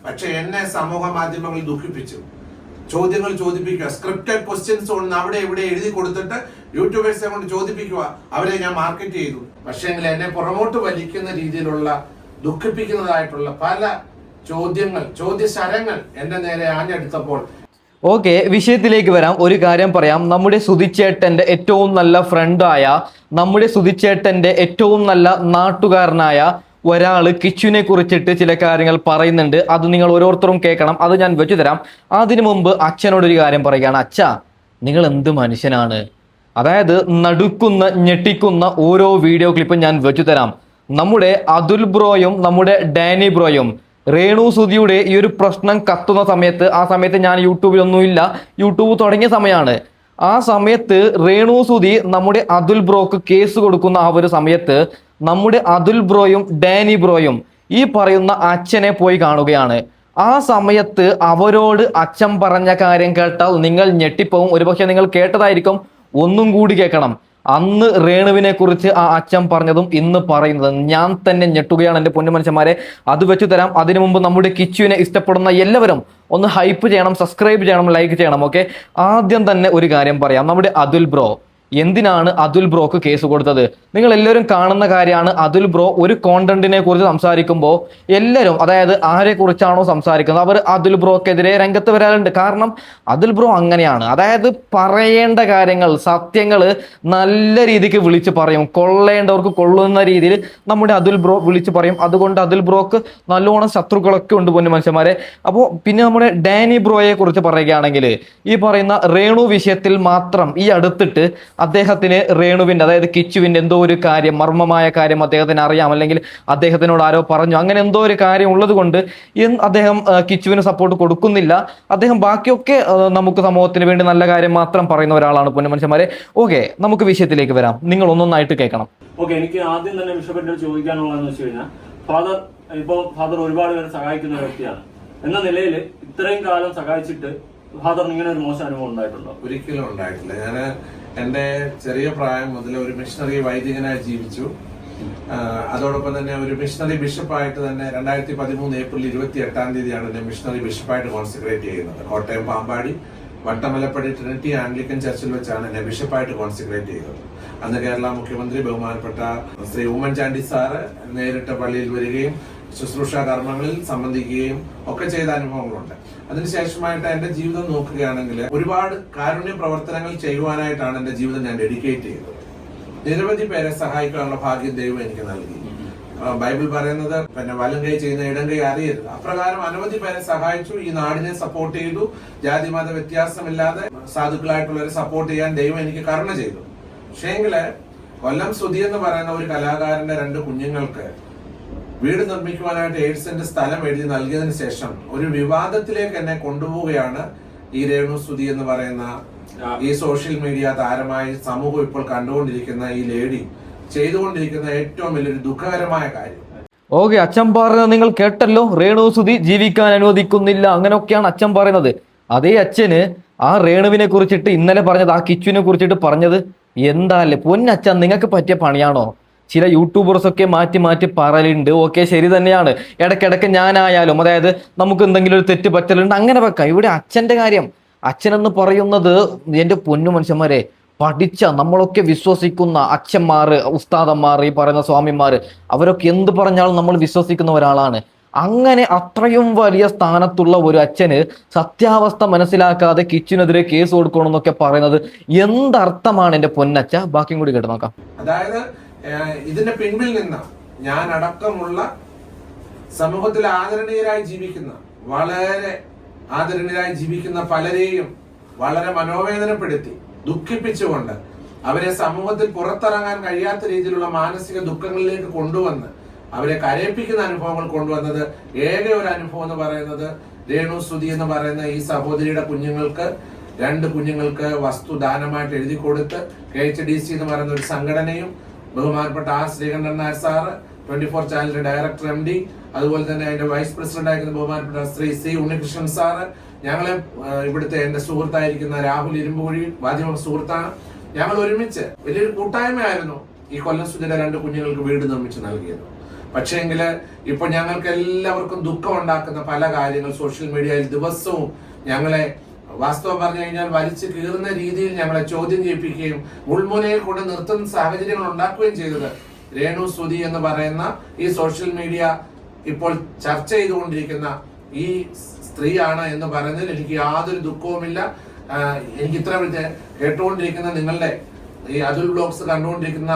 പക്ഷെ എന്നെ സമൂഹ മാധ്യമങ്ങളിൽ ദുഃഖിപ്പിച്ചു. ചോദ്യങ്ങൾ ചോദിപ്പിക്കുക, സ്ക്രിപ്റ്റഡ് ക്വസ്റ്റ്യൻസ് കൊണ്ട് അവിടെ ഇവിടെ എഴുതി കൊടുത്തിട്ട് യൂട്യൂബേഴ്സിനെ കൊണ്ട് ചോദിപ്പിക്കുക, അവരെ ഞാൻ മാർക്കറ്റ് ചെയ്തു. പക്ഷേ എന്നെ പുറമോട്ട് വലിക്കുന്ന രീതിയിലുള്ള ദുഃഖിപ്പിക്കുന്നതായിട്ടുള്ള പല ചോദ്യശരങ്ങൾ എന്റെ നേരെ ആഞ്ഞെടുത്തപ്പോൾ ഓക്കെ, വിഷയത്തിലേക്ക് വരാം. ഒരു കാര്യം പറയാം. നമ്മുടെ സുധിച്ചേട്ടന്റെ ഏറ്റവും നല്ല ഫ്രണ്ടായ, നമ്മുടെ സുധിച്ചേട്ടന്റെ ഏറ്റവും നല്ല നാട്ടുകാരനായ ഒരാൾ കിച്ചുവിനെ കുറിച്ചിട്ട് ചില കാര്യങ്ങൾ പറയുന്നുണ്ട്. അത് നിങ്ങൾ ഓരോരുത്തരും കേൾക്കണം. അത് ഞാൻ വെച്ചു തരാം. അതിനു മുമ്പ് അച്ഛനോടൊരു കാര്യം പറയുകയാണ്. അച്ഛാ, നിങ്ങൾ എന്ത് മനുഷ്യനാണ്? അതായത് നടുക്കുന്ന ഞെട്ടിക്കുന്ന ഓരോ വീഡിയോ ക്ലിപ്പും ഞാൻ വെച്ചു തരാം. നമ്മുടെ അതുൽ ബ്രോയും നമ്മുടെ ഡാനി ബ്രോയും രേണു സുധിയുടെ ഈ ഒരു പ്രശ്നം കത്തുന്ന സമയത്ത്, ആ സമയത്ത് ഞാൻ യൂട്യൂബിലൊന്നുമില്ല, യൂട്യൂബ് തുടങ്ങിയ സമയമാണ്. ആ സമയത്ത് രേണു സുധി നമ്മുടെ അതുൽ ബ്രോക്ക് കേസ് കൊടുക്കുന്ന ആ ഒരു സമയത്ത് നമ്മുടെ അതുൽ ബ്രോയും ഡാനി ബ്രോയും ഈ പറയുന്ന അച്ഛനെ പോയി കാണുകയാണ്. ആ സമയത്ത് അവരോട് അച്ഛൻ പറഞ്ഞ കാര്യം കേട്ടാൽ നിങ്ങൾ ഞെട്ടിപ്പോവും. ഒരുപക്ഷെ നിങ്ങൾ കേട്ടതായിരിക്കും, ഒന്നും കൂടി കേൾക്കണം. അന്ന് രേണുവിനെ കുറിച്ച് ആ അച്ഛൻ പറഞ്ഞതും ഇന്ന് പറയുന്നത് ഞാൻ തന്നെ ഞെട്ടുകയാണ് എൻ്റെ പൊന്നു മനുഷ്യന്മാരെ. അത് വെച്ചു തരാം. അതിനു മുമ്പ് നമ്മുടെ കിച്ചുവിനെ ഇഷ്ടപ്പെടുന്ന എല്ലാവരും ഒന്ന് ഹൈപ്പ് ചെയ്യണം, സബ്സ്ക്രൈബ് ചെയ്യണം, ലൈക്ക് ചെയ്യണം. ഓക്കെ, ആദ്യം തന്നെ ഒരു കാര്യം പറയാം. നമ്മുടെ അതുൽ ബ്രോ എന്തിനാണ് അതുൽ ബ്രോക്ക് കേസ് കൊടുത്തത്? നിങ്ങൾ എല്ലാവരും കാണുന്ന കാര്യമാണ്. അതുൽ ബ്രോ ഒരു കോണ്ടന്റിനെ കുറിച്ച് സംസാരിക്കുമ്പോൾ എല്ലാവരും, അതായത് ആരെ കുറിച്ചാണോ സംസാരിക്കുന്നത്, അവർ അതുൽ ബ്രോക്കെതിരെ രംഗത്ത് വരാറുണ്ട്. കാരണം അതുൽ ബ്രോ അങ്ങനെയാണ്. അതായത് പറയേണ്ട കാര്യങ്ങൾ, സത്യങ്ങൾ നല്ല രീതിക്ക് വിളിച്ച് പറയും. കൊള്ളേണ്ടവർക്ക് കൊള്ളുന്ന രീതിയിൽ നമ്മുടെ അതുൽ ബ്രോ വിളിച്ച് പറയും. അതുകൊണ്ട് അതുൽ ബ്രോക്ക് നല്ലോണം ശത്രുക്കളൊക്കെ ഉണ്ട് പൊന്നു മനുഷ്യന്മാരെ. അപ്പോൾ പിന്നെ നമ്മുടെ ഡാനി ബ്രോയെ കുറിച്ച് പറയുകയാണെങ്കിൽ, ഈ പറയുന്ന രേണു വിഷയത്തിൽ മാത്രം ഈ അടുത്തിട്ട് അദ്ദേഹത്തിന് രേണുവിൻ്റെ, അതായത് കിച്ചുവിൻ്റെ എന്തോ ഒരു കാര്യം, മർമ്മമായ കാര്യം അദ്ദേഹത്തിന് അറിയാം, അല്ലെങ്കിൽ അദ്ദേഹത്തിനോട് ആരോ പറഞ്ഞു, അങ്ങനെ എന്തോ ഒരു കാര്യം ഉള്ളത് കൊണ്ട് അദ്ദേഹം കിച്ചുവിന് സപ്പോർട്ട് കൊടുക്കുന്നില്ല. അദ്ദേഹം ബാക്കിയൊക്കെ നമുക്ക് സമൂഹത്തിന് വേണ്ടി നല്ല കാര്യം മാത്രം പറയുന്ന ഒരാളാണ് പൊന്നു മനുഷ്യന്മാരെ. ഓക്കെ, നമുക്ക് വിഷയത്തിലേക്ക് വരാം. നിങ്ങൾ ഒന്നൊന്നായിട്ട് കേൾക്കണം. ഓക്കെ, എനിക്ക് ആദ്യം തന്നെ വിഷയപ്പെട്ട് ചോദിക്കാനുള്ളതെന്ന് വെച്ച് കഴിഞ്ഞാൽ, ഫാദർ ഒരുപാട് പേരെ സഹായിക്കുന്ന വ്യക്തിയാണ്. എന്ന നിലയിൽ ഇത്രയും കാലം സഹായിച്ചിട്ട് ഫാദറിന് ഇങ്ങനെ ഒരു മോശം അനുഭവം ഉണ്ടായിട്ടുണ്ടോ? ഒരിക്കലും ഉണ്ടായിട്ടില്ല. ഞാൻ എന്റെ ചെറിയ പ്രായം മുതൽ ഒരു മിഷണറി വൈദികനായി ജീവിച്ചു. അതോടൊപ്പം തന്നെ ഒരു മിഷണറി ബിഷപ്പായിട്ട് തന്നെ 2013 ഏപ്രിൽ 28 എന്നെ മിഷണറി ബിഷപ്പായിട്ട് കോൺസെക്രേറ്റ് ചെയ്യുന്നത്. കോട്ടയം പാമ്പാടി വട്ടമലപ്പടി ട്രിനിറ്റി ആംഗ്ലിക്കൻ ചർച്ചിൽ വെച്ചാണ് എന്നെ ബിഷപ്പായിട്ട് കോൺസെക്രേറ്റ് ചെയ്തത്. അന്ന് കേരള മുഖ്യമന്ത്രി ബഹുമാനപ്പെട്ട ശ്രീ ഉമ്മൻചാണ്ടി സാറ് നേരിട്ട് പള്ളിയിൽ വരികയും ശുശ്രൂഷ കർമ്മങ്ങളിൽ സംബന്ധിക്കുകയും ഒക്കെ ചെയ്ത അനുഭവങ്ങളുണ്ട്. അതിനുശേഷമായിട്ട് എന്റെ ജീവിതം നോക്കുകയാണെങ്കിൽ ഒരുപാട് കാരുണ്യ പ്രവർത്തനങ്ങൾ ചെയ്യുവാനായിട്ടാണ് എന്റെ ജീവിതം ഞാൻ ഡെഡിക്കേറ്റ് ചെയ്തത്. നിരവധി പേരെ സഹായിക്കാനുള്ള ഭാഗ്യം ദൈവം എനിക്ക് നൽകി. ബൈബിൾ പറയുന്നത് പിന്നെ വലം കൈ ചെയ്യുന്ന ഇടം കൈ അറിയരുത്. അപ്രകാരം അനവധി പേരെ സഹായിച്ചു. ഈ നാടിനെ സപ്പോർട്ട് ചെയ്തു. ജാതി മത വ്യത്യാസമില്ലാതെ സാധുക്കളായിട്ടുള്ളവരെ സപ്പോർട്ട് ചെയ്യാൻ ദൈവം എനിക്ക് കരുണ ചെയ്തു. പക്ഷേങ്കില് കൊല്ലം സുധി എന്ന് പറയുന്ന ഒരു കലാകാരന്റെ 2 കുഞ്ഞുങ്ങൾക്ക് വീട് നിർമ്മിക്കുവാനായിട്ട് 7 സെന്റ് സ്ഥലം എഴുതി നൽകിയതിനു ശേഷം ഒരു വിവാദത്തിലേക്ക് എന്നെ കൊണ്ടുപോവുകയാണ് ഈ രേണു സുധി എന്ന് പറയുന്ന ഈ സോഷ്യൽ മീഡിയ താരമായി സമൂഹം ഇപ്പോൾ കണ്ടുകൊണ്ടിരിക്കുന്ന ഈ ലേഡി ചെയ്തുകൊണ്ടിരിക്കുന്ന ഏറ്റവും വലിയൊരു ദുഃഖകരമായ കാര്യം. ഓക്കെ, അച്ഛൻ പറഞ്ഞത് നിങ്ങൾ കേട്ടല്ലോ. രേണു സുധി ജീവിക്കാൻ അനുവദിക്കുന്നില്ല, അങ്ങനെയൊക്കെയാണ് അച്ഛൻ പറയുന്നത്. അതേ അച്ഛന് ആ രേണുവിനെ കുറിച്ചിട്ട് ഇന്നലെ പറഞ്ഞത്, ആ കിച്ചുവിനെ കുറിച്ചിട്ട് പറഞ്ഞത് എന്താല്ലേ പൊന്നച്ഛൻ, നിങ്ങൾക്ക് പറ്റിയ പണിയാണോ? ചില യൂട്യൂബേഴ്സൊക്കെ മാറ്റി മാറ്റി പറയലുണ്ട്. ഓക്കെ, ശരി തന്നെയാണ്. ഇടയ്ക്കിടയ്ക്ക് ഞാനായാലും, അതായത് നമുക്ക് എന്തെങ്കിലും ഒരു തെറ്റ് പറ്റലുണ്ട്, അങ്ങനെ വെക്കാം. ഇവിടെ അച്ഛൻ്റെ കാര്യം, അച്ഛനെന്ന് പറയുന്നത് എൻ്റെ പൊന്നു മനുഷ്യന്മാരെ, പഠിച്ച നമ്മളൊക്കെ വിശ്വസിക്കുന്ന അച്ഛന്മാർ, ഉസ്താദന്മാർ, ഈ പറയുന്ന സ്വാമിമാർ, അവരൊക്കെ എന്ത് പറഞ്ഞാലും നമ്മൾ വിശ്വസിക്കുന്ന ഒരാളാണ്. അങ്ങനെ അത്രയും വലിയ സ്ഥാനത്തുള്ള ഒരു അച്ഛന് സത്യാവസ്ഥ മനസ്സിലാക്കാതെ കിച്ചിനെതിരെ കേസ് കൊടുക്കണമെന്നൊക്കെ പറയുന്നത് എന്തർത്ഥമാണ് എൻ്റെ പൊന്നച്ഛ? ബാക്കിയും കൂടി കേട്ട് നോക്കാം. അതായത് ഇതിന്റെ പിൻപിൽ നിന്ന് ഞാൻ അടക്കമുള്ള സമൂഹത്തിൽ ആദരണീയരായി ജീവിക്കുന്ന, വളരെ ആദരണീയരായി ജീവിക്കുന്ന പലരെയും വളരെ മനോവേദനപ്പെടുത്തി ദുഃഖിപ്പിച്ചുകൊണ്ട് അവരെ സമൂഹത്തിൽ പുറത്തിറങ്ങാൻ കഴിയാത്ത രീതിയിലുള്ള മാനസിക ദുഃഖങ്ങളിലേക്ക് കൊണ്ടുവന്ന് അവരെ കരയിപ്പിക്കുന്ന അനുഭവങ്ങൾ കൊണ്ടുവന്നത് ഏക ഒരു അനുഭവം എന്ന് പറയുന്നത് രേണു സുധി എന്ന് പറയുന്ന ഈ സഹോദരിയുടെ കുഞ്ഞുങ്ങൾക്ക്, 2 കുഞ്ഞുങ്ങൾക്ക് വസ്തു ദാനമായിട്ട് എഴുതി കൊടുത്ത് KHDC എന്ന് പറയുന്ന ഒരു സംഘടനയും ബഹുമാനപ്പെട്ട ശ്രീകണ്ഠൻ നായർ സാറ്, 24 ചാനലിന്റെ ഡയറക്ടർ MD, അതുപോലെ തന്നെ അതിന്റെ വൈസ് പ്രസിഡന്റ് ആയിരിക്കുന്ന ബഹുമാനപ്പെട്ട ശ്രീ C ഉണ്ണികൃഷ്ണൻ സാറ്, ഞങ്ങളെ ഇവിടുത്തെ എന്റെ സുഹൃത്തായിരിക്കുന്ന രാഹുൽ ഇരുമ്പുകുഴി, മാധ്യമ സുഹൃത്താണ്, ഞങ്ങൾ ഒരുമിച്ച് വലിയൊരു കൂട്ടായ്മയായിരുന്നു ഈ കൊല്ലം സുധിയുടെ 2 കുഞ്ഞുങ്ങൾക്ക് വീട് നിർമ്മിച്ച് നൽകിയത്. പക്ഷേങ്കില് ഇപ്പൊ ഞങ്ങൾക്ക് എല്ലാവർക്കും ദുഃഖം ഉണ്ടാക്കുന്ന പല കാര്യങ്ങൾ സോഷ്യൽ മീഡിയയിൽ ദിവസവും ഞങ്ങളെ വാസ്തവം പറഞ്ഞു കഴിഞ്ഞാൽ വലിച്ചു കീറുന്ന രീതിയിൽ ഞങ്ങളെ ചോദ്യം ചെയ്യിപ്പിക്കുകയും മുൾമുനയിൽ കൊണ്ട് നിർത്തുന്ന സാഹചര്യങ്ങൾ ഉണ്ടാക്കുകയും ചെയ്തത് രേണു സുധി എന്ന് പറയുന്ന ഈ സോഷ്യൽ മീഡിയ ഇപ്പോൾ ചർച്ച ചെയ്തുകൊണ്ടിരിക്കുന്ന ഈ സ്ത്രീയാണ് എന്ന് പറയുന്നതിൽ എനിക്ക് യാതൊരു ദുഃഖവുമില്ല. എനിക്ക് ഇത്ര കേട്ടുകൊണ്ടിരിക്കുന്ന നിങ്ങളുടെ ഈ അതുൽ ബ്ലോഗ്സ് കണ്ടുകൊണ്ടിരിക്കുന്ന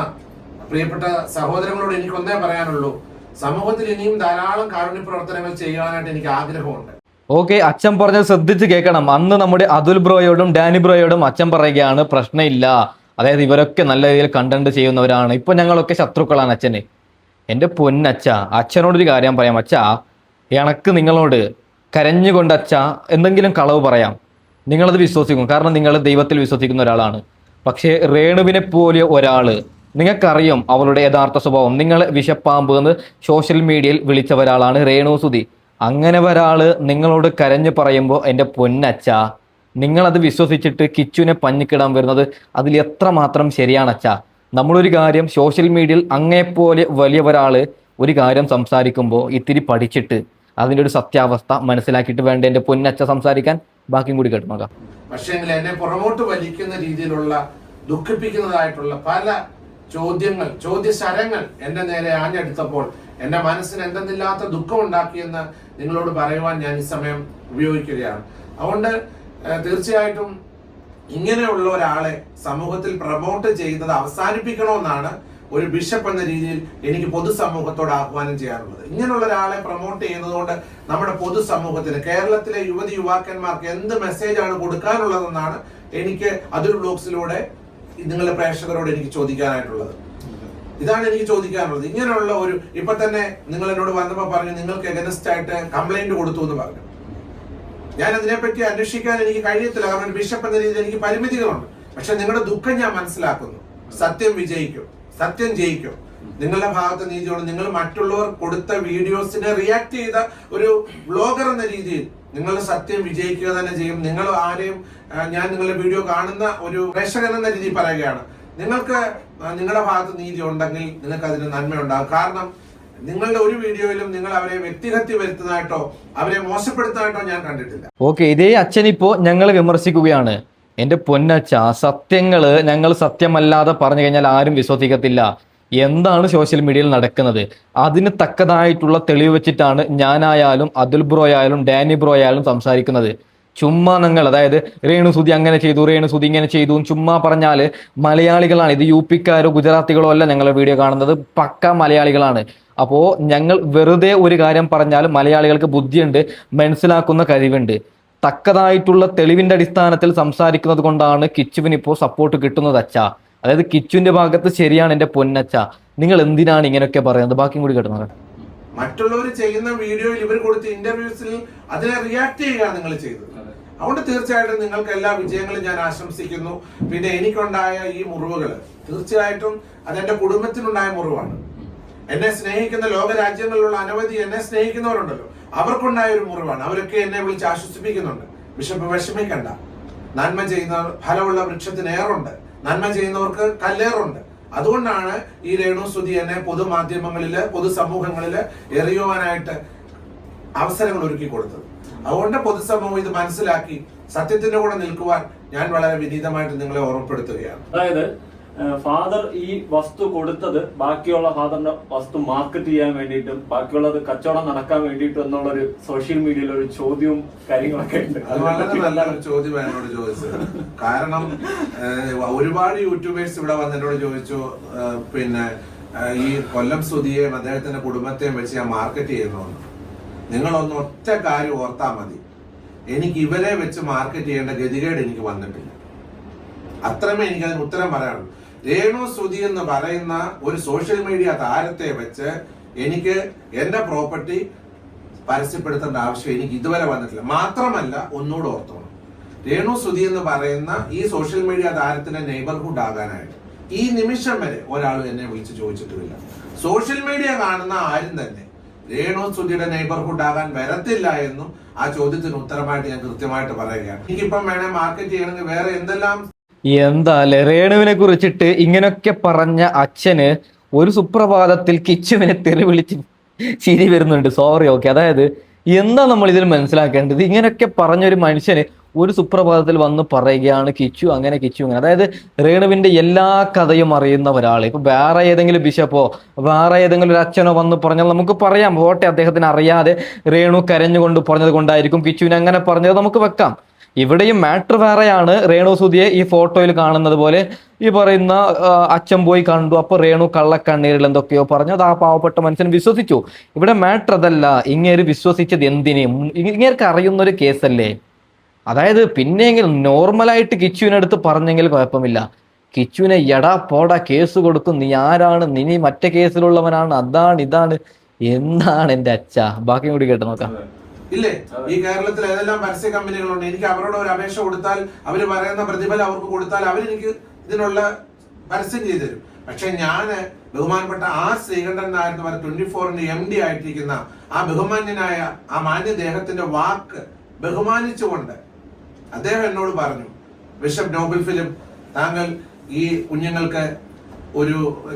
പ്രിയപ്പെട്ട സഹോദരങ്ങളോട് എനിക്ക് ഒന്നേ പറയാനുള്ളൂ, സമൂഹത്തിൽ ഇനിയും ധാരാളം കാരുണ്യ പ്രവർത്തനങ്ങൾ ചെയ്യാനായിട്ട് എനിക്ക് ആഗ്രഹമുണ്ട്. ഓക്കെ, അച്ഛൻ പറഞ്ഞത് ശ്രദ്ധിച്ച് കേൾക്കണം. അന്ന് നമ്മുടെ അതുൽ ബ്രോയോടും ഡാനി ബ്രോയോടും അച്ഛൻ പറയുകയാണ് പ്രശ്നമില്ല, അതായത് ഇവരൊക്കെ നല്ല രീതിയിൽ കണ്ടന്റ് ചെയ്യുന്നവരാണ്, ഇപ്പൊ ഞങ്ങളൊക്കെ ശത്രുക്കളാണ് അച്ഛന്. എൻ്റെ പൊന്നച്ഛ, അച്ഛനോടൊരു കാര്യം പറയാം. അച്ഛാ, എനക്ക് നിങ്ങളോട് കരഞ്ഞുകൊണ്ട് അച്ഛ എന്തെങ്കിലും കളവ് പറയാം, നിങ്ങളത് വിശ്വസിക്കും, കാരണം നിങ്ങൾ ദൈവത്തിൽ വിശ്വസിക്കുന്ന ഒരാളാണ്. പക്ഷേ രേണുവിനെ പോലെ ഒരാള്, നിങ്ങൾക്കറിയാം അവളുടെ യഥാർത്ഥ സ്വഭാവം. നിങ്ങൾ വിഷപ്പാമ്പ് എന്ന് സോഷ്യൽ മീഡിയയിൽ വിളിച്ച ഒരാളാണ് രേണു സുധി. അങ്ങനെ ഒരാള് നിങ്ങളോട് കരഞ്ഞു പറയുമ്പോൾ എൻ്റെ പൊന്നച്ഛ, നിങ്ങളത് വിശ്വസിച്ചിട്ട് കിച്ചുവിനെ പഞ്ഞിക്കിടാൻ വരുന്നത് അതിൽ എത്രമാത്രം ശരിയാണ് അച്ഛാ. നമ്മളൊരു കാര്യം സോഷ്യൽ മീഡിയയിൽ അങ്ങേപ്പോലെ വലിയ ഒരാള് ഒരു കാര്യം സംസാരിക്കുമ്പോൾ ഇത്തിരി പഠിച്ചിട്ട് അതിൻ്റെ ഒരു സത്യാവസ്ഥ മനസ്സിലാക്കിയിട്ട് വേണ്ട എൻ്റെ പൊന്നച്ഛ സംസാരിക്കാൻ. ബാക്കിയും കൂടി കേട്ടു നോക്കാം. പക്ഷേ എന്നെ പുറമോട്ട് വലിക്കുന്ന രീതിയിലുള്ള ദുഃഖിപ്പിക്കുന്നതായിട്ടുള്ള പല ചോദ്യശരങ്ങൾ എന്റെ നേരെ ആഞ്ഞെടുത്തപ്പോൾ എന്റെ മനസ്സിന് എന്തെന്നില്ലാത്ത ദുഃഖം ഉണ്ടാക്കിയെന്ന് നിങ്ങളോട് പറയുവാൻ ഞാൻ ഈ സമയം ഉപയോഗിക്കുകയാണ്. അതുകൊണ്ട് തീർച്ചയായിട്ടും ഇങ്ങനെയുള്ള ഒരാളെ സമൂഹത്തിൽ പ്രമോട്ട് ചെയ്യുന്നത് അവസാനിപ്പിക്കണമെന്നാണ് ഒരു ബിഷപ്പ് എന്ന രീതിയിൽ എനിക്ക് പൊതുസമൂഹത്തോട് ആഹ്വാനം ചെയ്യാറുള്ളത്. ഇങ്ങനെയുള്ള ഒരാളെ പ്രൊമോട്ട് ചെയ്യുന്നതുകൊണ്ട് നമ്മുടെ പൊതുസമൂഹത്തിന്, കേരളത്തിലെ യുവതി യുവാക്കന്മാർക്ക് എന്ത് മെസ്സേജാണ് കൊടുക്കാനുള്ളതെന്നാണ് എനിക്ക് അതുൽ ബ്ലോഗ്സിലൂടെ നിങ്ങളുടെ പ്രേക്ഷകരോട് എനിക്ക് ചോദിക്കാനായിട്ടുള്ളത്. ഇതാണ് എനിക്ക് ചോദിക്കാനുള്ളത്. ഇങ്ങനെയുള്ള ഒരു, ഇപ്പൊ തന്നെ നിങ്ങൾ എന്നോട് വന്നപ്പോ പറഞ്ഞു നിങ്ങൾക്ക് എഗനസ്റ്റ് ആയിട്ട് കംപ്ലൈന്റ് കൊടുത്തു എന്ന് പറഞ്ഞു. ഞാൻ അതിനെപ്പറ്റി അന്വേഷിക്കാൻ എനിക്ക് കഴിയത്തില്ല, കാരണം ബിഷപ്പ് എന്ന രീതിയിൽ എനിക്ക് പരിമിതികളുണ്ട്. പക്ഷെ നിങ്ങളുടെ ദുഃഖം ഞാൻ മനസ്സിലാക്കുന്നു. സത്യം വിജയിക്കും, സത്യം ജയിക്കും. നിങ്ങളുടെ ഭാഗത്ത് നീതിയോട് നിങ്ങൾ മറ്റുള്ളവർ കൊടുത്ത വീഡിയോസിനെ റിയാക്ട് ചെയ്ത ഒരു ബ്ലോഗർ എന്ന രീതിയിൽ നിങ്ങളുടെ സത്യം വിജയിക്കുക തന്നെ ചെയ്യും. നിങ്ങൾ ആരെയും, ഞാൻ നിങ്ങളുടെ വീഡിയോ കാണുന്ന ഒരു പ്രേക്ഷകൻ എന്ന രീതിയിൽ പറയുകയാണ്, നിങ്ങൾക്ക് നിങ്ങളുടെ ഭാഗത്ത് നീതി ഉണ്ടെങ്കിൽ നിങ്ങൾക്ക് അതിന് നന്മയുണ്ടാകും. കാരണം നിങ്ങളുടെ ഒരു വീഡിയോയിലും നിങ്ങൾ അവരെ വ്യക്തിഹത്യ വരുത്തുന്നതായിട്ടോ അവരെ മോശപ്പെടുത്തുന്നതായിട്ടോ ഞാൻ കണ്ടിട്ടില്ല. ഓക്കെ, ഇതേ അച്ഛനിപ്പോ ഞങ്ങൾ വിമർശിക്കുകയാണ്. എൻ്റെ പൊന്നച്ഛ, സത്യങ്ങള് ഞങ്ങൾ സത്യമല്ലാതെ പറഞ്ഞു കഴിഞ്ഞാൽ ആരും വിശ്വസിക്കത്തില്ല. എന്താണ് സോഷ്യൽ മീഡിയയിൽ നടക്കുന്നത് അതിന് തക്കതായിട്ടുള്ള തെളിവ് വെച്ചിട്ടാണ് ഞാനായാലും അതുൽ ബ്രോ ആയാലും ഡാനി ബ്രോ ആയാലും സംസാരിക്കുന്നത്. ചുമ്മാ നിങ്ങൾ, അതായത് രേണു സുധി അങ്ങനെ ചെയ്തു, രേണു സുധി ഇങ്ങനെ ചെയ്തു ചുമ്മാ പറഞ്ഞാൽ മലയാളികളാണ് ഇത്, യുപിക്കാരോ ഗുജറാത്തികളോ അല്ല ഞങ്ങളെ വീഡിയോ കാണുന്നത്, പക്ക മലയാളികളാണ്. അപ്പോൾ ഞങ്ങൾ വെറുതെ ഒരു കാര്യം പറഞ്ഞാൽ മലയാളികൾക്ക് ബുദ്ധിയുണ്ട്, മനസ്സിലാക്കുന്ന കഴിവുണ്ട്. തക്കതായിട്ടുള്ള തെളിവിന്റെ അടിസ്ഥാനത്തിൽ സംസാരിക്കുന്നത് കൊണ്ടാണ് കിച്ചുവിന് ഇപ്പോൾ സപ്പോർട്ട് കിട്ടുന്നത് അച്ഛാ. അതായത് കിച്ചുവിന്റെ ഭാഗത്ത് ശരിയാണ് എൻ്റെ പൊന്നച്ഛ. നിങ്ങൾ എന്തിനാണ് ഇങ്ങനെയൊക്കെ പറയുന്നത്? ബാക്കിയും കൂടി കേട്ടോ. മറ്റുള്ളവർ ചെയ്യുന്ന വീഡിയോയിൽ ഇവർ കൊടുത്ത ഇന്റർവ്യൂസിൽ അതിനെ റിയാക്ട് ചെയ്യുകയാണ് നിങ്ങൾ ചെയ്തത്. അതുകൊണ്ട് തീർച്ചയായിട്ടും നിങ്ങൾക്ക് എല്ലാ വിജയങ്ങളും ഞാൻ ആശംസിക്കുന്നു. പിന്നെ എനിക്കുണ്ടായ ഈ മുറിവുകൾ തീർച്ചയായിട്ടും അതെന്റെ കുടുംബത്തിനുണ്ടായ മുറിവാണ്. എന്നെ സ്നേഹിക്കുന്ന ലോകരാജ്യങ്ങളിലുള്ള അനവധി എന്നെ സ്നേഹിക്കുന്നവരുണ്ടല്ലോ, അവർക്കുണ്ടായ ഒരു മുറിവാണ്. അവരൊക്കെ എന്നെ വിളിച്ച് ആശ്വസിപ്പിക്കുന്നുണ്ട്. ബിഷപ്പ് വിഷമിക്കണ്ട, നന്മ ചെയ്യുന്നവർ ഫലമുള്ള വൃക്ഷത്തിന് ഏറുണ്ട്, നന്മ ചെയ്യുന്നവർക്ക് കല്ലേറുണ്ട്. അതുകൊണ്ടാണ് ഈ രേണു സുധി എന്നെ പൊതുമാധ്യമങ്ങളില് പൊതുസമൂഹങ്ങളില് എറിയുവാനായിട്ട് അവസരങ്ങൾ ഒരുക്കി കൊടുത്തത്. അതുകൊണ്ട് പൊതുസമൂഹം ഇത് മനസ്സിലാക്കി സത്യത്തിന്റെ കൂടെ നിൽക്കുവാൻ ഞാൻ വളരെ വിനീതമായിട്ട് നിങ്ങളെ ഓർമ്മപ്പെടുത്തുകയാണ്. അതായത് ഫാദർ ഈ വസ്തു കൊടുത്തത് ബാക്കിയുള്ള ഫാദറിന്റെ വസ്തു മാർക്കറ്റ് ചെയ്യാൻ വേണ്ടിയിട്ടും ബാക്കിയുള്ളത് കച്ചവടം നടക്കാൻ വേണ്ടിയിട്ടും എന്നുള്ളൊരു സോഷ്യൽ മീഡിയയിൽ ഒരു ചോദ്യവും കാര്യങ്ങളൊക്കെ ഉണ്ട്. അത് വളരെ നല്ലൊരു ചോദ്യം എന്നോട് ചോദിച്ചത്. കാരണം ഒരുപാട് യൂട്യൂബേഴ്സ് ഇവിടെ വന്ന് എന്നോട് ചോദിച്ചു, പിന്നെ ഈ കൊല്ലം സുധിയെയും അദ്ദേഹത്തിന്റെ കുടുംബത്തെയും വെച്ച് ഞാൻ മാർക്കറ്റ് ചെയ്യുന്നുണ്ട്. നിങ്ങളൊന്ന് ഒറ്റ കാര്യം ഓർത്താൽ മതി, എനിക്ക് ഇവരെ വെച്ച് മാർക്കറ്റ് ചെയ്യേണ്ട ഗതികേട് എനിക്ക് വന്നിട്ടില്ല. അത്രമേ എനിക്ക് അതിന് ഉത്തരം പറയാനുള്ളൂ. രേണു സുധി എന്ന് പറയുന്ന ഒരു സോഷ്യൽ മീഡിയ താരത്തെ വെച്ച് എനിക്ക് എന്റെ പ്രോപ്പർട്ടി പരസ്യപ്പെടുത്തേണ്ട ആവശ്യം എനിക്ക് ഇതുവരെ വന്നിട്ടില്ല. മാത്രമല്ല, ഒന്നുകൂടെ ഓർത്തോണം, രേണു സുധി എന്ന് പറയുന്ന ഈ സോഷ്യൽ മീഡിയ താരത്തിന്റെ നെയ്ബർഹുഡ് ആകാനായിട്ട് ഈ നിമിഷം വരെ ഒരാളും എന്നെ വിളിച്ച് ചോദിച്ചിട്ടുമില്ല. സോഷ്യൽ മീഡിയ കാണുന്ന ആരും തന്നെ രേണു സുധിയുടെ നെയ്ബർഹുഡ് ആകാൻ വരത്തില്ല എന്നും ആ ചോദ്യത്തിന് ഉത്തരമായിട്ട് ഞാൻ കൃത്യമായിട്ട് പറയുകയാണ്. എനിക്കിപ്പം വേണേ മാർക്കറ്റ് ചെയ്യണമെങ്കിൽ വേറെ എന്തെല്ലാം. എന്താ രേണുവിനെ കുറിച്ചിട്ട് ഇങ്ങനെയൊക്കെ പറഞ്ഞ അച്ഛന് ഒരു സുപ്രഭാതത്തിൽ കിച്ചുവിനെ തെറി വിളിച്ച് ചിരി വരുന്നുണ്ട്. സോറി. ഓക്കെ, അതായത് എന്താ നമ്മൾ ഇതിൽ മനസ്സിലാക്കേണ്ടത്? ഇങ്ങനെയൊക്കെ പറഞ്ഞൊരു മനുഷ്യന് ഒരു സുപ്രഭാതത്തിൽ വന്ന് പറയുകയാണ് കിച്ചു അങ്ങനെ കിച്ചു അങ്ങനെ. അതായത് രേണുവിന്റെ എല്ലാ കഥയും അറിയുന്ന ഒരാൾ ഇപ്പൊ വേറെ ഏതെങ്കിലും ബിഷപ്പോ വേറെ ഏതെങ്കിലും ഒരു അച്ഛനോ വന്ന് പറഞ്ഞാൽ നമുക്ക് പറയാം, പോട്ടെ, അദ്ദേഹത്തിന് അറിയാതെ രേണു കരഞ്ഞുകൊണ്ട് പറഞ്ഞത് കൊണ്ടായിരിക്കും കിച്ചുവിനെ അങ്ങനെ പറഞ്ഞത്, നമുക്ക് വെക്കാം. ഇവിടെയും മാറ്റർ വേറെയാണ്. രേണു സുധിയെ ഈ ഫോട്ടോയിൽ കാണുന്നത് പോലെ ഈ പറയുന്ന അച്ഛൻ പോയി കണ്ടു, അപ്പൊ രേണു കള്ളക്കണ്ണീരിൽ എന്തൊക്കെയോ പറഞ്ഞു, അത് ആ പാവപ്പെട്ട മനുഷ്യൻ വിശ്വസിച്ചു. ഇവിടെ മാറ്റർ അതല്ല, ഇങ്ങേര് വിശ്വസിച്ചത് എന്തിനേയും ഇങ്ങേർക്ക് അറിയുന്ന ഒരു കേസല്ലേ. അതായത് പിന്നെയെങ്കിലും നോർമലായിട്ട് കിച്ചുവിനടുത്ത് പറഞ്ഞെങ്കിൽ കുഴപ്പമില്ല. കിച്ചുവിനെ എടാ പോടാ കേസ് കൊടുക്കും, നീ ആരാണ്, നീ മറ്റേ കേസിലുള്ളവനാണ്, അതാണ് ഇതാണ്. എന്താണ് എന്റെ അച്ഛ? ബാക്കി കൂടി കേട്ട് നോക്കാം. ഇല്ലേ, ഈ കേരളത്തിൽ ഏതെല്ലാം പരസ്യ കമ്പനികളുണ്ട്. എനിക്ക് അവരോട് ഒരു അപേക്ഷ കൊടുത്താൽ അവര് പറയുന്ന പ്രതിഫലം അവർക്ക് കൊടുത്താൽ അവരെനിക്ക് ഇതിനുള്ള പരസ്യം ചെയ്തു തരും. പക്ഷെ ഞാന് ബഹുമാനപ്പെട്ട ശ്രീകണ്ഠൻ നായർ എന്ന് പറയുന്ന 24-ന്റെ MD ആയിട്ടിരിക്കുന്ന ആ ബഹുമാന്യനായ ആ മാന്യദേഹത്തിന്റെ വാക്ക് ബഹുമാനിച്ചുകൊണ്ട് അദ്ദേഹം എന്നോട് പറഞ്ഞു, ബിഷപ്പ് നോബൽ ഫിലിം, താങ്കൾ ഈ കുഞ്ഞുങ്ങൾക്ക്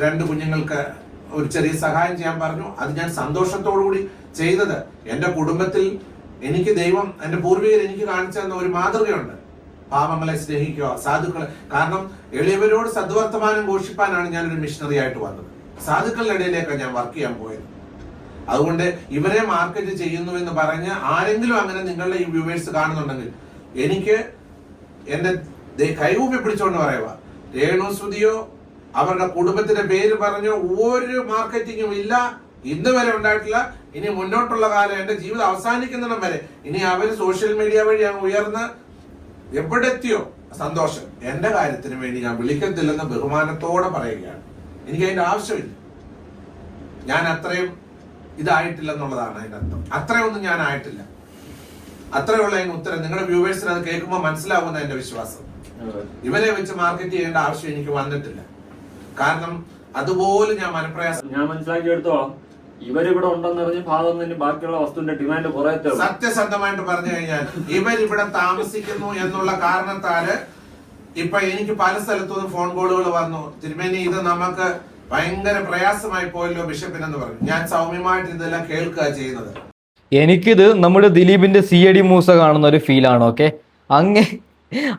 രണ്ട് കുഞ്ഞുങ്ങൾക്ക് ഒരു ചെറിയ സഹായം ചെയ്യാൻ പറഞ്ഞു. അത് ഞാൻ സന്തോഷത്തോടു കൂടി ചെയ്തത്. എന്റെ കുടുംബത്തിൽ എനിക്ക് ദൈവം, എന്റെ പൂർവികർ എനിക്ക് കാണിച്ചു തന്ന ഒരു മാതൃകയുണ്ട്. പാവങ്ങളെ സ്നേഹിക്കുക, സാധുക്കളെ. കാരണം എളിയവരോട് സദ്വർത്തമാനം ഘോഷിപ്പാനാണ് ഞാനൊരു മിഷണറി ആയിട്ട് വന്നത്. സാധുക്കളുടെ ഇടയിലേക്കാണ് ഞാൻ വർക്ക് ചെയ്യാൻ പോയത്. അതുകൊണ്ട് ഇവരെ മാർക്കറ്റ് ചെയ്യുന്നു എന്ന് പറഞ്ഞ് ആരെങ്കിലും അങ്ങനെ നിങ്ങളുടെ ഈ വ്യൂവേഴ്സ് കാണുന്നുണ്ടെങ്കിൽ എനിക്ക് എന്റെ കൈകൂപ്പി പിടിച്ചോണ്ട് പറയുക, രേണു സുധിയോ അവരുടെ കുടുംബത്തിന്റെ പേര് പറഞ്ഞോ ഒരു മാർക്കറ്റിങ്ങും ഇല്ല, ഇന്ന് വരെ ഉണ്ടായിട്ടില്ല. ഇനി മുന്നോട്ടുള്ള കാലം, എന്റെ ജീവിതം അവസാനിക്കുന്നിടം വരെ ഇനി അവര് സോഷ്യൽ മീഡിയ വഴി അങ്ങ് ഉയർന്ന് എവിടെത്തിയോ സന്തോഷം. എന്റെ കാര്യത്തിന് വേണ്ടി ഞാൻ വിളിക്കത്തില്ലെന്ന് ബഹുമാനത്തോടെ പറയുകയാണ്. എനിക്ക് അതിന്റെ ആവശ്യമില്ല. ഞാൻ അത്രയും ഇതായിട്ടില്ലെന്നുള്ളതാണ് അതിന്റെ അർത്ഥം. അത്രയൊന്നും ഞാൻ ആയിട്ടില്ല. അത്രയുള്ള അതിന് ഉത്തരം നിങ്ങളുടെ വ്യൂവേഴ്സിന് അത് കേൾക്കുമ്പോൾ മനസ്സിലാവുന്ന എന്റെ വിശ്വാസം. ഇവരെ വെച്ച് മാർക്കറ്റ് ചെയ്യേണ്ട ആവശ്യം എനിക്ക് വന്നിട്ടില്ല. കാരണം അതുപോലെ ഞാൻ മനപ്രയാസം ഞാൻ മനസ്സിലാക്കിയെടുത്തോളാം. ഇവരിവിടെ ഉണ്ടെന്നറിഞ്ഞ് ഫാദർ തന്നെ ബാക്കിയുള്ള വസ്തുവിന്റെ ഡിമാൻഡ് കുറയത്തേ. സത്യസന്ധമായിട്ട് പറഞ്ഞു കഴിഞ്ഞാൽ ഇവരിവിടെ താമസിക്കുന്നു എന്നുള്ള കാരണത്താല് ഇപ്പൊ എനിക്ക് പല സ്ഥലത്തുനിന്ന് ഫോൺ കോളുകൾ വന്നു, തിരുമേനി ഇത് നമുക്ക് ഭയങ്കര പ്രയാസമായി പോയല്ലോ ബിഷപ്പിനെന്ന് പറഞ്ഞു. ഞാൻ സൗമ്യമായിട്ട് ഇതെല്ലാം കേൾക്കുക ചെയ്യുന്നത്. എനിക്കിത് നമ്മുടെ ദിലീപിന്റെ CID മൂസ കാണുന്ന ഒരു ഫീലാണ്. ഓക്കെ,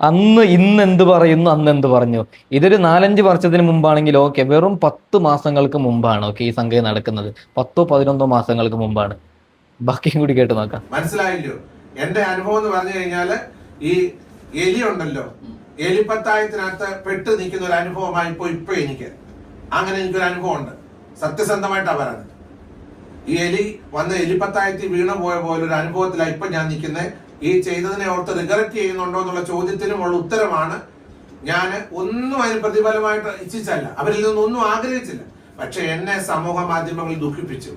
അന്ന് ഇന്ന് എന്ത് പറയുന്നു, അന്ന് എന്ത് പറഞ്ഞു. ഇതൊരു 4-5 വർഷത്തിന് മുമ്പാണെങ്കിൽ ഓക്കെ, വെറും 10 മാസങ്ങൾക്ക് മുമ്പാണ് ഓക്കെ ഈ സംഗതി നടക്കുന്നത്. 10-11 മാസങ്ങൾക്ക് മുമ്പാണ്. ബാക്കിയും കൂടി കേട്ട് നോക്കാം. മനസ്സിലായില്ലോ? എന്റെ അനുഭവം എന്ന് പറഞ്ഞു കഴിഞ്ഞാല് ഈ എലി ഉണ്ടല്ലോ, എലിപ്പത്തായത്തിനകത്ത് പെട്ട് നിൽക്കുന്ന ഒരു അനുഭവമായി ഇപ്പൊ എനിക്ക് അങ്ങനെ എനിക്കൊരു അനുഭവം ഉണ്ട്. സത്യസന്ധമായിട്ടാ പറയുന്നത്. ഈ എലി വന്ന് എലിപ്പത്തായത്തിൽ വീണു പോയ പോലെ ഒരു അനുഭവത്തിലാണ് ഇപ്പൊ ഞാൻ നിൽക്കുന്നത്. ഈ ചെയ്തതിനെ ഓർത്ത് റിഗ്രറ്റ് ചെയ്യുന്നുണ്ടോ എന്നുള്ള ചോദ്യത്തിനുമുള്ള ഉത്തരമാണ്. ഞാൻ ഒന്നും അതിന് പ്രതിഫലമായിട്ട് ഇച്ഛിച്ചല്ല, അവരിൽ നിന്നൊന്നും ആഗ്രഹിച്ചില്ല. പക്ഷെ എന്നെ സമൂഹ മാധ്യമങ്ങൾ ദുഃഖിപ്പിച്ചു.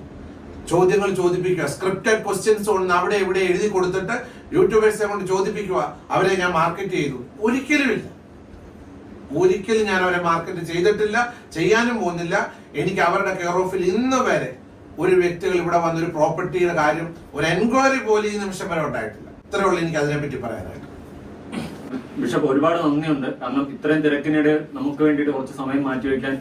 ചോദ്യങ്ങൾ ചോദിപ്പിക്കുക, സ്ക്രിപ്റ്റഡ് ക്വസ്റ്റ്യൻസ് കൊണ്ട് അവിടെ ഇവിടെ എഴുതി കൊടുത്തിട്ട് യൂട്യൂബേഴ്സിനെ കൊണ്ട് ചോദിപ്പിക്കുക, അവരെ ഞാൻ മാർക്കറ്റ് ചെയ്തു. ഒരിക്കലുമില്ല. ഞാൻ അവരെ മാർക്കറ്റ് ചെയ്തിട്ടില്ല, ചെയ്യാനും പോകുന്നില്ല. എനിക്ക് അവരുടെ കെയർ ഓഫിൽ ഇന്ന് വരെ ഒരു വ്യക്തികൾ ഇവിടെ വന്നൊരു പ്രോപ്പർട്ടിയുടെ കാര്യം ഒരു എൻക്വയറി പോലും ഈ നിമിഷം വരെ ഉണ്ടായിട്ടില്ല. ഇത്രേ ഉള്ളൂ എനിക്ക് അതിനെപ്പറ്റി പറയാനായിട്ട്. ബിഷപ്പ് ഒരുപാട് നന്ദിയുണ്ട്. കാരണം ഇത്രയും തിരക്കിനിടെ നമുക്ക് വേണ്ടിയിട്ട് കുറച്ച് സമയം മാറ്റിവെക്കാൻ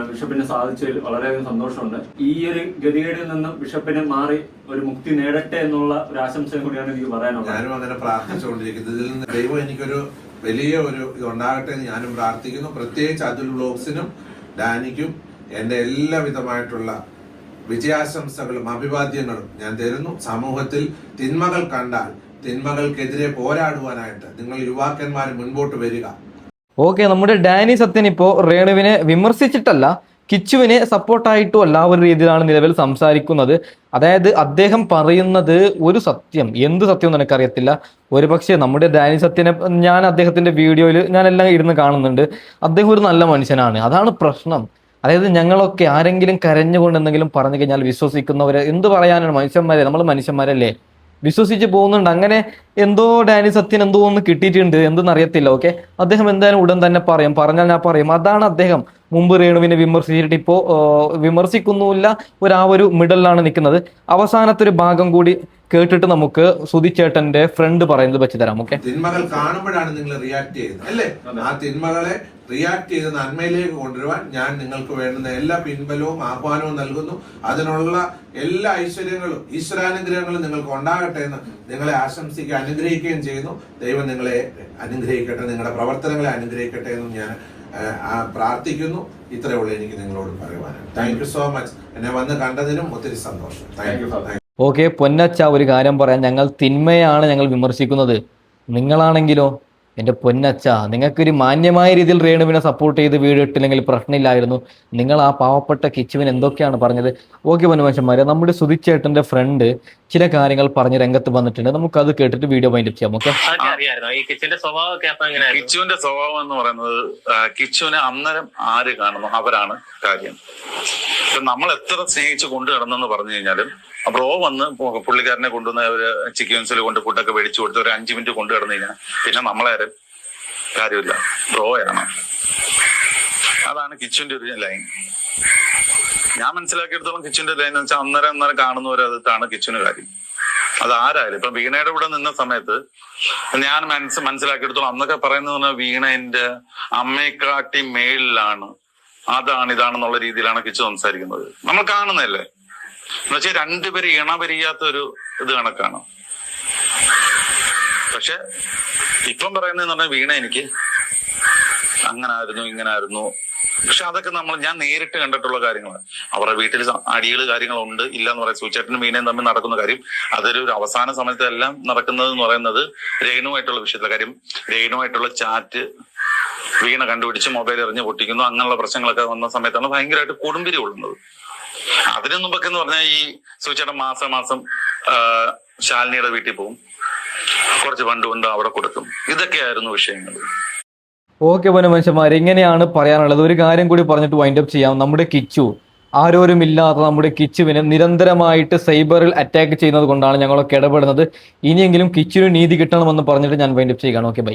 ബിഷപ്പിന് സാധിച്ചതിൽ വളരെയധികം സന്തോഷമുണ്ട്. ഈ ഒരു ഗതികേടിൽ നിന്നും ബിഷപ്പിനെ മാറി ഒരു മുക്തി നേടട്ടെ എന്നുള്ള ഒരു ആശംസയും കൂടിയാണ് എനിക്ക് പറയാനുള്ളത്. ഞാനും അങ്ങനെ പ്രാർത്ഥിച്ചുകൊണ്ടിരിക്കുന്നത്. ഇതിൽ നിന്ന് ദൈവം എനിക്കൊരു വലിയ ഒരു ഇത് ഉണ്ടാകട്ടെ എന്ന് ഞാനും പ്രാർത്ഥിക്കുന്നു. പ്രത്യേകിച്ച് അതുൽ വ്ലോഗ്സിനും ഡാനിക്കും എന്റെ എല്ലാവിധമായിട്ടുള്ള വിജയാശംസകളും അഭിവാദ്യങ്ങളും ഞാൻ തരുന്നു. സമൂഹത്തിൽ തിന്മകൾ കണ്ടാൽ തിന്മകൾക്കെതിരെ പോരാടുവാനായിട്ട് നിങ്ങൾ യുവാക്കന്മാർ മുൻപോട്ട് വരിക. ഓക്കെ, നമ്മുടെ ഡാനി സത്യൻ ഇപ്പോ രേണുവിനെ വിമർശിച്ചിട്ടല്ല, കിച്ചുവിനെ സപ്പോർട്ടായിട്ടും അല്ല ഒരു രീതിയിലാണ് നിലവിൽ സംസാരിക്കുന്നത്. അതായത് അദ്ദേഹം പറയുന്നത് ഒരു സത്യം, എന്ത് സത്യം എന്ന് എനിക്കറിയത്തില്ല. ഒരുപക്ഷെ നമ്മുടെ ഡാനി സത്യനെ ഞാൻ അദ്ദേഹത്തിന്റെ വീഡിയോയിൽ ഞാനെല്ലാം ഇരുന്ന് കാണുന്നുണ്ട്. അദ്ദേഹം ഒരു നല്ല മനുഷ്യനാണ്, അതാണ് പ്രശ്നം. അതായത് ഞങ്ങളൊക്കെ ആരെങ്കിലും കരഞ്ഞുകൊണ്ട് എന്തെങ്കിലും പറഞ്ഞു കഴിഞ്ഞാൽ വിശ്വസിക്കുന്നവരെ എന്ത് പറയാനാണ്, മനുഷ്യന്മാരെ, നമ്മൾ മനുഷ്യന്മാരല്ലേ, വിശ്വസിച്ച് പോകുന്നുണ്ട്. അങ്ങനെ എന്തോ ഡാനി സത്യൻ എന്തോ ഒന്ന് കിട്ടിയിട്ടുണ്ട്, എന്തെന്ന് അറിയത്തില്ല. ഓക്കെ, അദ്ദേഹം എന്തായാലും ഉടൻ തന്നെ പറഞ്ഞാൽ ഞാൻ പറയും. അതാണ് അദ്ദേഹം മുമ്പ് രേണുവിനെ വിമർശിച്ചിട്ട് ഇപ്പോ വിമർശിക്കുന്നുമില്ല, ഒരു മിഡലിലാണ് നിൽക്കുന്നത്. അവസാനത്തെ ഒരു ഭാഗം കൂടി കേട്ടിട്ട് നമുക്ക് സുധിച്ചേട്ടന്റെ ഫ്രണ്ട് പറയുന്നത് വെച്ച് തരാം. ഓക്കെ, തിന്മകൾ കാണുമ്പോഴാണ് നിങ്ങൾ റിയാക്ട് ചെയ്യുന്നത് അല്ലേ? ആ തിന്മകളെ റിയാക്ട് ചെയ്ത് നന്മയിലേക്ക് കൊണ്ടുവരുവാൻ ഞാൻ നിങ്ങൾക്ക് വേണ്ടുന്ന എല്ലാ പിൻബലവും ആഹ്വാനവും നൽകുന്നു. അതിനുള്ള എല്ലാ ഐശ്വര്യങ്ങളും ഈശ്വരാനുഗ്രഹങ്ങളും നിങ്ങൾക്ക് ഉണ്ടാകട്ടെ എന്ന് നിങ്ങളെ ആശംസിക്കുക, അനുഗ്രഹിക്കുകയും ചെയ്യുന്നു. ദൈവം നിങ്ങളെ അനുഗ്രഹിക്കട്ടെ, നിങ്ങളുടെ പ്രവർത്തനങ്ങളെ അനുഗ്രഹിക്കട്ടെ എന്നും ഞാൻ പ്രാർത്ഥിക്കുന്നു. ഇത്രയേ ഉള്ളൂ എനിക്ക് നിങ്ങളോട് പറയുവാനാണ്. Thank you so much. എന്നെ വന്ന് കണ്ടതിനും ഒത്തിരി സന്തോഷം. Thank you. ഓക്കെ പൊന്നച്ച, ഒരു കാര്യം പറയാം, ഞങ്ങൾ തിന്മയാണ് ഞങ്ങൾ വിമർശിക്കുന്നത്. നിങ്ങളാണെങ്കിലോ എൻ്റെ പൊന്നച്ച, നിങ്ങൾക്കൊരു മാന്യമായ രീതിയിൽ രേണുവിനെ സപ്പോർട്ട് ചെയ്ത് വീഡിയോ ഇട്ടില്ലെങ്കിൽ പ്രശ്നമില്ലായിരുന്നു. നിങ്ങൾ ആ പാവപ്പെട്ട കിച്ചുവിന് എന്തൊക്കെയാണ് പറഞ്ഞത്? ഓക്കെ പൊന്നുമനുഷ്യന്മാരെ, നമ്മുടെ സുധിച്ചേട്ടൻ്റെ ഫ്രണ്ട് ചില കാര്യങ്ങൾ പറഞ്ഞ് രംഗത്ത് വന്നിട്ടുണ്ട്. നമുക്കത് കേട്ടിട്ട് വീഡിയോ വൈൻഡ് അപ്പ് ചെയ്യാം. ഓക്കെ, കിച്ചുവിന്റെ സ്വഭാവം എന്ന് പറയുന്നത്, കിച്ചുവിനെ അന്നേരം ആര് കാണുന്നു അവരാണ് കാര്യം. നമ്മൾ എത്ര സ്നേഹിച്ച് കൊണ്ടു കിടന്നെന്ന് പറഞ്ഞു കഴിഞ്ഞാലും ബ്രോ വന്ന് പുള്ളിക്കാരനെ കൊണ്ടുവന്ന് അവര് ചിക്കൻസിൽ കൊണ്ട് ഫുഡൊക്കെ മേടിച്ചു കൊടുത്ത് ഒരു 5 മിനിറ്റ് കൊണ്ടു കിടന്നു കഴിഞ്ഞാൽ പിന്നെ നമ്മളാരും കാര്യമില്ല, ബ്രോയാണ്. അതാണ് കിച്ചുവിന്റെ ഒരു ലൈൻ. ഞാൻ മനസ്സിലാക്കിയെടുത്തോളം കിച്ചുവിന്റെ ലൈൻ എന്ന് വെച്ചാൽ അന്നേരം കാണുന്നവരതാണ് കിച്ചുവിന് കാര്യം. അത് ആരായാലും ഇപ്പൊ വീണയുടെ കൂടെ നിന്ന സമയത്ത് ഞാൻ മനസ്സിലാക്കിയെടുത്തോളം അന്നൊക്കെ പറയുന്നത് വീണന്റെ അമ്മയെക്കാട്ടി മേളിലാണ്, അതാണ് ഇതാണെന്നുള്ള രീതിയിലാണ് കിച്ചു സംസാരിക്കുന്നത്. നമ്മൾ കാണുന്നതല്ലേ. എന്നുവെച്ചാൽ രണ്ടുപേര് ഇണപരിയാത്ത ഒരു ഇത് കണക്കാണ്. പക്ഷെ ഇപ്പം പറയുന്നതെന്ന് പറഞ്ഞാൽ വീണ എനിക്ക് അങ്ങനായിരുന്നു ഇങ്ങനായിരുന്നു. പക്ഷെ അതൊക്കെ ഞാൻ നേരിട്ട് കണ്ടിട്ടുള്ള കാര്യങ്ങളാണ്. അവരുടെ വീട്ടിൽ അടികൾ കാര്യങ്ങളുണ്ട് ഇല്ല എന്ന് പറയാം. സൂചേട്ടനും വീണയും തമ്മിൽ നടക്കുന്ന കാര്യം അതൊരു അവസാന സമയത്ത് എല്ലാം നടക്കുന്നത് എന്ന് പറയുന്നത് രേണുവായിട്ടുള്ള വിഷയത്തിലെ കാര്യം. രേണുവായിട്ടുള്ള ചാറ്റ് വീണ കണ്ടുപിടിച്ച് മൊബൈൽ എറിഞ്ഞ് പൊട്ടിക്കുന്നു. അങ്ങനെയുള്ള പ്രശ്നങ്ങളൊക്കെ വന്ന സമയത്താണ് ഭയങ്കരമായിട്ട് കൊടുമ്പിരി കൊള്ളുന്നത്. അതിനു മുമ്പൊക്കെ എന്ന് പറഞ്ഞാൽ ഈ സൂചേട്ടൻ മാസം ശാലിനിയുടെ വീട്ടിൽ പോകും, കുറച്ച് ഫണ്ട് കൊണ്ട് അവിടെ കൊടുക്കും. ഇതൊക്കെയായിരുന്നു വിഷയങ്ങൾ. ഓക്കെ പൊന്നുമനുഷ്യന്മാർ, ഇങ്ങനെയാണ് പറയാനുള്ളത്. ഒരു കാര്യം കൂടി പറഞ്ഞിട്ട് വൈൻഡ് അപ്പ് ചെയ്യാം. നമ്മുടെ കിച്ചു, ആരോരുമില്ലാത്ത നമ്മുടെ കിച്ചുവിനെ നിരന്തരമായിട്ട് സൈബറിൽ അറ്റാക്ക് ചെയ്യുന്നത് കൊണ്ടാണ് ഞങ്ങളൊക്കെ ഇടപെടുന്നത്. ഇനിയെങ്കിലും കിച്ചുവിന് നീതി കിട്ടണമെന്ന് പറഞ്ഞിട്ട് ഞാൻ വൈൻഡ് അപ്പ് ചെയ്യുകയാണ്. Okay, by.